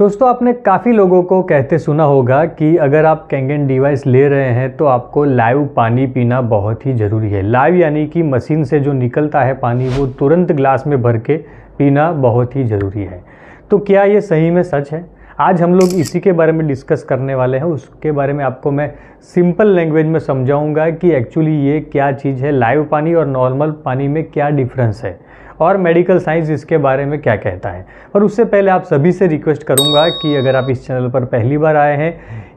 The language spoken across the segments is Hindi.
दोस्तों आपने काफ़ी लोगों को कहते सुना होगा कि अगर आप कैंगन डिवाइस ले रहे हैं तो आपको लाइव पानी पीना बहुत ही ज़रूरी है। लाइव यानी कि मशीन से जो निकलता है पानी वो तुरंत ग्लास में भर के पीना बहुत ही ज़रूरी है। तो क्या ये सही में सच है? आज हम लोग इसी के बारे में डिस्कस करने वाले हैं। उसके बारे में आपको मैं सिंपल लैंग्वेज में समझाऊंगा कि एक्चुअली ये क्या चीज़ है, लाइव पानी और नॉर्मल पानी में क्या डिफरेंस है और मेडिकल साइंस इसके बारे में क्या कहता है। पर उससे पहले आप सभी से रिक्वेस्ट करूंगा कि अगर आप इस चैनल पर पहली बार आए हैं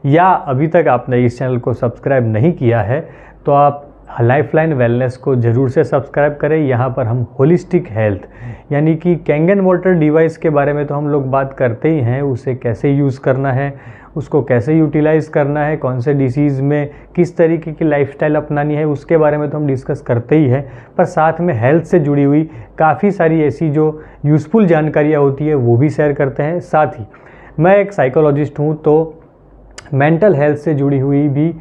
या अभी तक आपने इस चैनल को सब्सक्राइब नहीं किया है तो आप लाइफलाइन वेलनेस को ज़रूर से सब्सक्राइब करें। यहाँ पर हम होलिस्टिक हेल्थ यानी कि कैंगन वाटर डिवाइस के बारे में तो हम लोग बात करते ही हैं, उसे कैसे यूज़ करना है, उसको कैसे यूटिलाइज़ करना है, कौन से डिसीज़ में किस तरीके की लाइफस्टाइल अपनानी है, उसके बारे में तो हम डिस्कस करते ही हैं। पर साथ में हेल्थ से जुड़ी हुई काफ़ी सारी ऐसी जो यूज़फुल जानकारियाँ होती है वो भी शेयर करते हैं। साथ ही मैं एक साइकोलॉजिस्ट हूँ तो मेंटल हेल्थ से जुड़ी हुई भी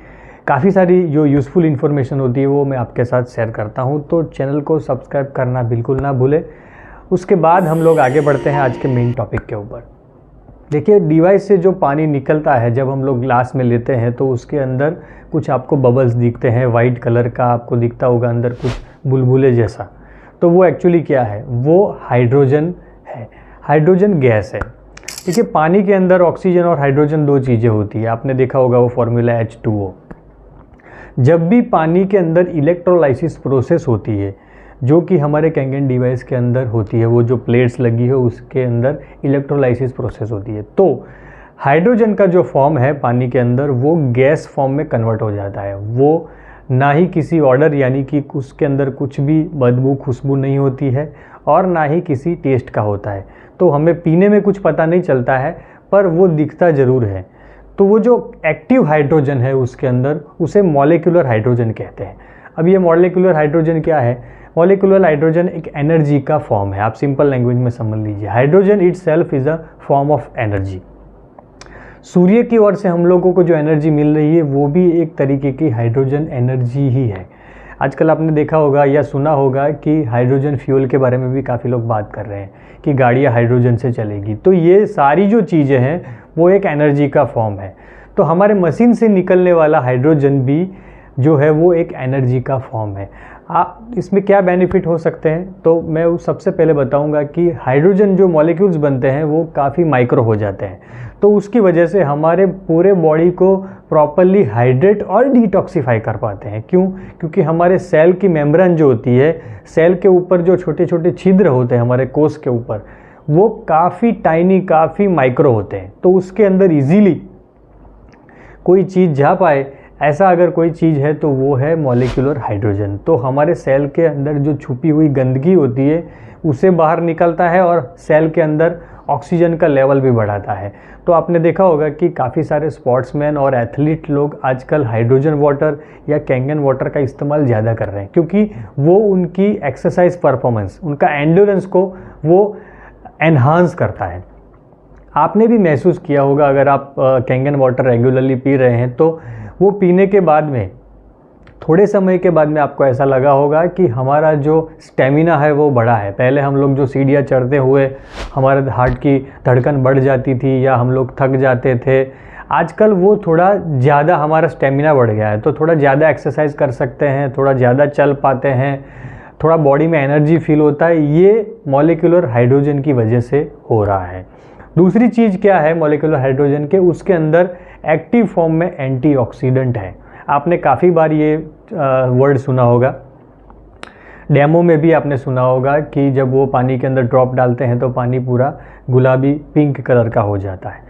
काफ़ी सारी जो यूज़फुल इन्फॉर्मेशन होती है वो मैं आपके साथ शेयर करता हूँ। तो चैनल को सब्सक्राइब करना बिल्कुल ना भूलें। उसके बाद हम लोग आगे बढ़ते हैं आज के मेन टॉपिक के ऊपर। देखिए, डिवाइस से जो पानी निकलता है जब हम लोग ग्लास में लेते हैं तो उसके अंदर कुछ आपको बबल्स दिखते हैं, वाइट कलर का आपको दिखता होगा अंदर कुछ बुलबुले जैसा। तो वो एक्चुअली क्या है? वो हाइड्रोजन है, हाइड्रोजन गैस है। देखिए, पानी के अंदर ऑक्सीजन और हाइड्रोजन दो चीज़ें होती है। आपने देखा होगा वो फॉर्मूला H2O। जब भी पानी के अंदर इलेक्ट्रोलाइसिस प्रोसेस होती है जो कि हमारे कैंगन डिवाइस के अंदर होती है, वो जो प्लेट्स लगी है उसके अंदर इलेक्ट्रोलाइसिस प्रोसेस होती है, तो हाइड्रोजन का जो फॉर्म है पानी के अंदर वो गैस फॉर्म में कन्वर्ट हो जाता है। वो ना ही किसी ऑर्डर यानी कि उसके अंदर कुछ भी बदबू खुशबू नहीं होती है और ना ही किसी टेस्ट का होता है। तो हमें पीने में कुछ पता नहीं चलता है पर वो दिखता ज़रूर है। तो वो जो एक्टिव हाइड्रोजन है उसके अंदर उसे मॉलिक्यूलर हाइड्रोजन कहते हैं। अब ये मॉलिक्यूलर हाइड्रोजन क्या है? मॉलिक्यूलर हाइड्रोजन एक एनर्जी का फॉर्म है। आप सिंपल लैंग्वेज में समझ लीजिए, hydrogen itself is a form of energy. सूर्य की ओर से हम लोगों को जो एनर्जी मिल रही है वो भी एक तरीके की हाइड्रोजन एनर्जी ही है। आजकल आपने देखा होगा या सुना होगा कि हाइड्रोजन फ्यूल के बारे में भी काफ़ी लोग बात कर रहे हैं कि गाड़ियाँ हाइड्रोजन से चलेगी। तो ये सारी जो चीज़ें हैं वो एक एनर्जी का फॉर्म है। तो हमारे मशीन से निकलने वाला हाइड्रोजन भी जो है वो एक एनर्जी का फॉर्म है। इसमें क्या बेनिफिट हो सकते हैं? तो मैं सबसे पहले बताऊंगा कि हाइड्रोजन जो मॉलिक्यूल्स बनते हैं वो काफ़ी माइक्रो हो जाते हैं, तो उसकी वजह से हमारे पूरे बॉडी को प्रॉपरली हाइड्रेट और डिटॉक्सिफाई कर पाते हैं। क्यों? क्योंकि हमारे सेल की मेम्ब्रेन जो होती है, सेल के ऊपर जो छोटे छोटे छिद्र होते हैं हमारे कोश के ऊपर, वो काफ़ी टाइनी, काफ़ी माइक्रो होते हैं। तो उसके अंदर इजीली कोई चीज़ जा पाए ऐसा अगर कोई चीज़ है तो वो है मॉलिक्यूलर हाइड्रोजन। तो हमारे सेल के अंदर जो छुपी हुई गंदगी होती है उसे बाहर निकलता है और सेल के अंदर ऑक्सीजन का लेवल भी बढ़ाता है। तो आपने देखा होगा कि काफ़ी सारे स्पोर्ट्समैन और एथलीट लोग आजकल हाइड्रोजन वाटर या कैंगन वाटर का इस्तेमाल ज़्यादा कर रहे हैं, क्योंकि वो उनकी एक्सरसाइज परफॉर्मेंस, उनका एंड्योरेंस को वो एनहांस करता है। आपने भी महसूस किया होगा अगर आप कैंगन वाटर रेगुलरली पी रहे हैं तो वो पीने के बाद में थोड़े समय के बाद में आपको ऐसा लगा होगा कि हमारा जो स्टेमिना है वो बढ़ा है। पहले हम लोग जो सीढ़ियाँ चढ़ते हुए हमारे हार्ट की धड़कन बढ़ जाती थी या हम लोग थक जाते थे, आजकल वो थोड़ा ज़्यादा हमारा स्टेमिना बढ़ गया है। तो थोड़ा ज़्यादा एक्सरसाइज कर सकते हैं, थोड़ा ज़्यादा चल पाते हैं, थोड़ा बॉडी में एनर्जी फील होता है। ये मॉलिक्यूलर हाइड्रोजन की वजह से हो रहा है। दूसरी चीज़ क्या है मॉलिक्यूलर हाइड्रोजन के? उसके अंदर एक्टिव फॉर्म में एंटीऑक्सीडेंट है। आपने काफ़ी बार ये वर्ड सुना होगा, डेमो में भी आपने सुना होगा कि जब वो पानी के अंदर ड्रॉप डालते हैं तो पानी पूरा गुलाबी पिंक कलर का हो जाता है।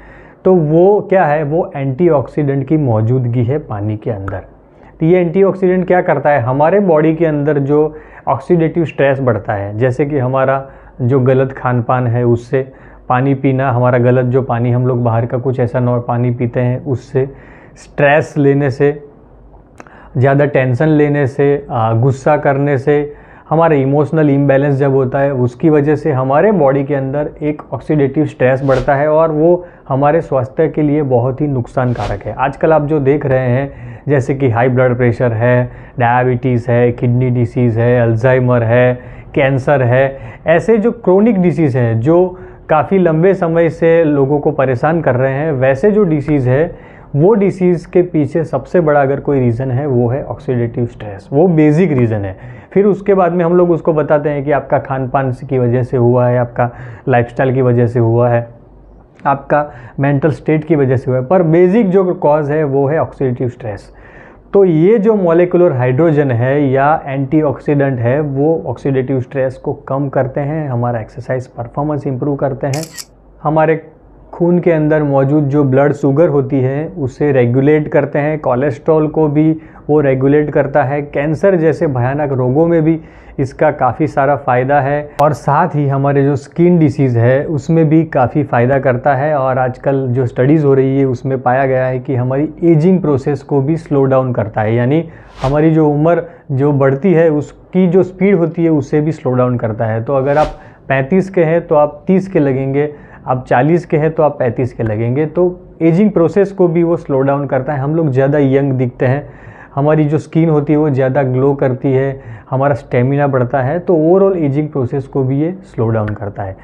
तो वो क्या है? वो एंटीऑक्सीडेंट की मौजूदगी है पानी के अंदर। तो ये एंटीऑक्सीडेंट क्या करता है? हमारे बॉडी के अंदर जो ऑक्सीडेटिव स्ट्रेस बढ़ता है, जैसे कि हमारा जो गलत खान पान है उससे, पानी पीना, हमारा गलत जो पानी हम लोग बाहर का कुछ ऐसा पानी पीते हैं उससे, स्ट्रेस लेने से, ज़्यादा टेंशन लेने से, गुस्सा करने से, हमारे इमोशनल इम्बैलेंस जब होता है उसकी वजह से हमारे बॉडी के अंदर एक ऑक्सीडेटिव स्ट्रेस बढ़ता है और वो हमारे स्वास्थ्य के लिए बहुत ही नुकसानकारक है। आजकल आप जो देख रहे हैं जैसे कि हाई ब्लड प्रेशर है, डायबिटीज़ है, किडनी डिसीज़ है, अल्जाइमर है, कैंसर है, ऐसे जो क्रोनिक डिसीज़ हैं जो काफ़ी लंबे समय से लोगों को परेशान कर रहे हैं। वैसे जो डिसीज़ है वो डिसीज़ के पीछे सबसे बड़ा अगर कोई रीज़न है वो है ऑक्सीडेटिव स्ट्रेस, वो बेसिक रीज़न है। फिर उसके बाद में हम लोग उसको बताते हैं कि आपका खान पान की वजह से हुआ है, आपका लाइफस्टाइल की वजह से हुआ है, आपका मेंटल स्टेट की वजह से हुआ है, पर बेसिक जो कॉज है वो है ऑक्सीडेटिव स्ट्रेस। तो ये जो मॉलिक्यूलर हाइड्रोजन है या एंटीऑक्सीडेंट है वो ऑक्सीडेटिव स्ट्रेस को कम करते हैं, हमारा एक्सरसाइज परफॉर्मेंस इंप्रूव करते हैं, हमारे खून के अंदर मौजूद जो ब्लड शुगर होती है उसे रेगुलेट करते हैं, कोलेस्ट्रॉल को भी वो रेगुलेट करता है, कैंसर जैसे भयानक रोगों में भी इसका काफ़ी सारा फ़ायदा है, और साथ ही हमारे जो स्किन डिसीज़ है उसमें भी काफ़ी फ़ायदा करता है। और आजकल जो स्टडीज़ हो रही है उसमें पाया गया है कि हमारी एजिंग प्रोसेस को भी स्लो डाउन करता है, यानी हमारी जो उम्र जो बढ़ती है उसकी जो स्पीड होती है उसे भी स्लो डाउन करता है। तो अगर आप 35 के हैं तो आप 30 के लगेंगे, आप 40 के हैं तो आप 35 के लगेंगे। तो एजिंग प्रोसेस को भी वो स्लो डाउन करता है, हम लोग ज़्यादा यंग दिखते हैं, हमारी जो स्किन होती है वो ज़्यादा ग्लो करती है, हमारा स्टेमिना बढ़ता है, तो ओवरऑल एजिंग प्रोसेस को भी ये स्लो डाउन करता है।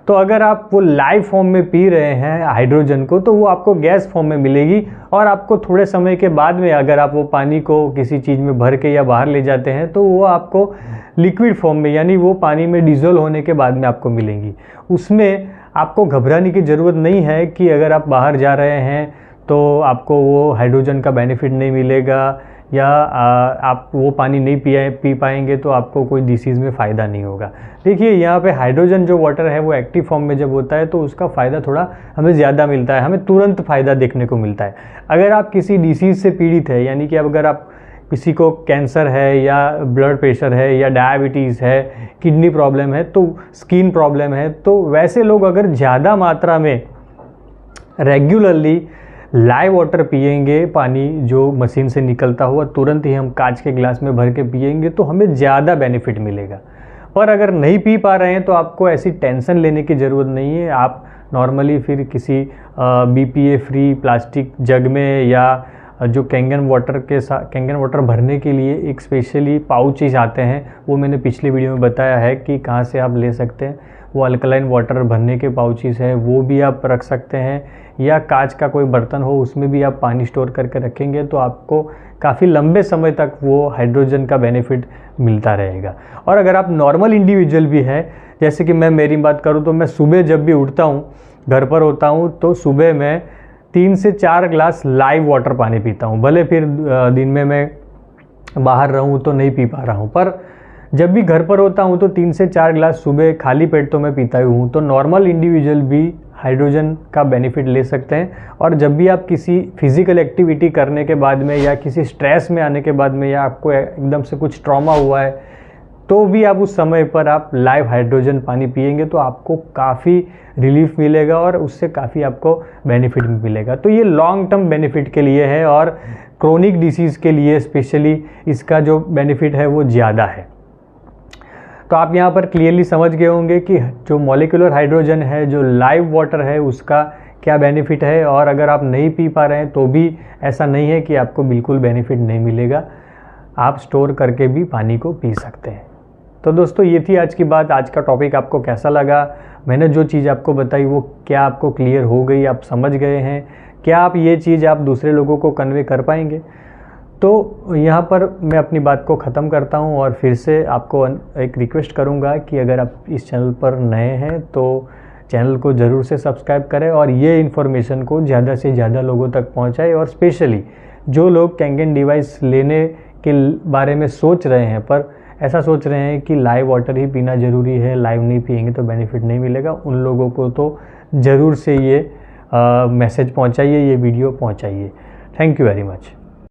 तो अगर आप वो लाइव फॉर्म में पी रहे हैं हाइड्रोजन को तो वो आपको गैस फॉर्म में मिलेगी, और आपको थोड़े समय के बाद में अगर आप वो पानी को किसी चीज़ में भर के या बाहर ले जाते हैं तो वो आपको लिक्विड फॉर्म में, यानी वो पानी में डिज़ोल्व होने के बाद में आपको मिलेंगी। उसमें आपको घबराने की ज़रूरत नहीं है कि अगर आप बाहर जा रहे हैं तो आपको वो हाइड्रोजन का बेनिफिट नहीं मिलेगा, या आप वो पानी नहीं पी पाएंगे तो आपको कोई डिसीज़ में फ़ायदा नहीं होगा। देखिए यहाँ पे हाइड्रोजन जो वाटर है वो एक्टिव फॉर्म में जब होता है तो उसका फ़ायदा थोड़ा हमें ज़्यादा मिलता है, हमें तुरंत फ़ायदा देखने को मिलता है। अगर आप किसी डिसीज़ से पीड़ित है, यानी कि अब अगर आप किसी को कैंसर है या ब्लड प्रेशर है या डायबिटीज़ है, किडनी प्रॉब्लम है, तो स्किन प्रॉब्लम है, तो वैसे लोग अगर ज़्यादा मात्रा में रेगुलरली लाइव वाटर पिएंगे, पानी जो मशीन से निकलता हुआ तुरंत ही हम कांच के गिलास में भर के पिएंगे तो हमें ज़्यादा बेनिफिट मिलेगा। पर अगर नहीं पी पा रहे हैं तो आपको ऐसी टेंशन लेने की ज़रूरत नहीं है। आप नॉर्मली फिर किसी BPA फ्री प्लास्टिक जग में या जो कैंगन वाटर भरने के लिए एक स्पेशली पाउचेज आते हैं, वो मैंने पिछले वीडियो में बताया है कि कहाँ से आप ले सकते हैं। वो अल्कलाइन वाटर भरने के पाउचेस है, वो भी आप रख सकते हैं, या कांच का कोई बर्तन हो उसमें भी आप पानी स्टोर करके रखेंगे तो आपको काफ़ी लंबे समय तक वो हाइड्रोजन का बेनिफिट मिलता रहेगा। और अगर आप नॉर्मल इंडिविजुअल भी है, जैसे कि मैं मेरी बात करूँ तो मैं सुबह जब भी उठता हूँ, घर पर होता हूँ, तो सुबह मैं 3 से 4 ग्लास लाइव वाटर पानी पीता हूँ। भले फिर दिन में मैं बाहर रहूँ तो नहीं पी पा रहा हूँ, पर जब भी घर पर होता हूँ तो 3 से 4 ग्लास सुबह खाली पेट तो मैं पीता ही हूँ। तो नॉर्मल इंडिविजुअल भी हाइड्रोजन का बेनिफिट ले सकते हैं। और जब भी आप किसी फिज़िकल एक्टिविटी करने के बाद में या किसी स्ट्रेस में आने के बाद में, या आपको एकदम से कुछ ट्रॉमा हुआ है, तो भी आप उस समय पर आप लाइव हाइड्रोजन पानी पिएंगे तो आपको काफ़ी रिलीफ मिलेगा और उससे काफ़ी आपको बेनिफिट मिलेगा। तो ये लॉन्ग टर्म बेनिफिट के लिए है, और क्रोनिक डिसीज़ के लिए स्पेशली इसका जो बेनिफिट है वो ज़्यादा है। तो आप यहाँ पर क्लियरली समझ गए होंगे कि जो मॉलिक्यूलर हाइड्रोजन है, जो लाइव वाटर है, उसका क्या बेनिफिट है। और अगर आप नहीं पी पा रहे हैं तो भी ऐसा नहीं है कि आपको बिल्कुल बेनिफिट नहीं मिलेगा, आप स्टोर करके भी पानी को पी सकते हैं। तो दोस्तों ये थी आज की बात। आज का टॉपिक आपको कैसा लगा? मैंने जो चीज़ आपको बताई वो क्या आपको क्लियर हो गई, आप समझ गए हैं? क्या आप ये चीज़ आप दूसरे लोगों को कन्वे कर पाएंगे? तो यहाँ पर मैं अपनी बात को ख़त्म करता हूँ और फिर से आपको एक रिक्वेस्ट करूँगा कि अगर आप इस चैनल पर नए हैं तो चैनल को ज़रूर से सब्सक्राइब करें और ये इन्फॉर्मेशन को ज़्यादा से ज़्यादा लोगों तक पहुँचाएं। और स्पेशली जो लोग कैंगन डिवाइस लेने के बारे में सोच रहे हैं पर ऐसा सोच रहे हैं कि लाइव वाटर ही पीना ज़रूरी है, लाइव नहीं पिएंगे तो बेनिफिट नहीं मिलेगा, उन लोगों को तो ज़रूर से ये मैसेज पहुँचाइए, ये वीडियो पहुँचाइए। Thank you very much.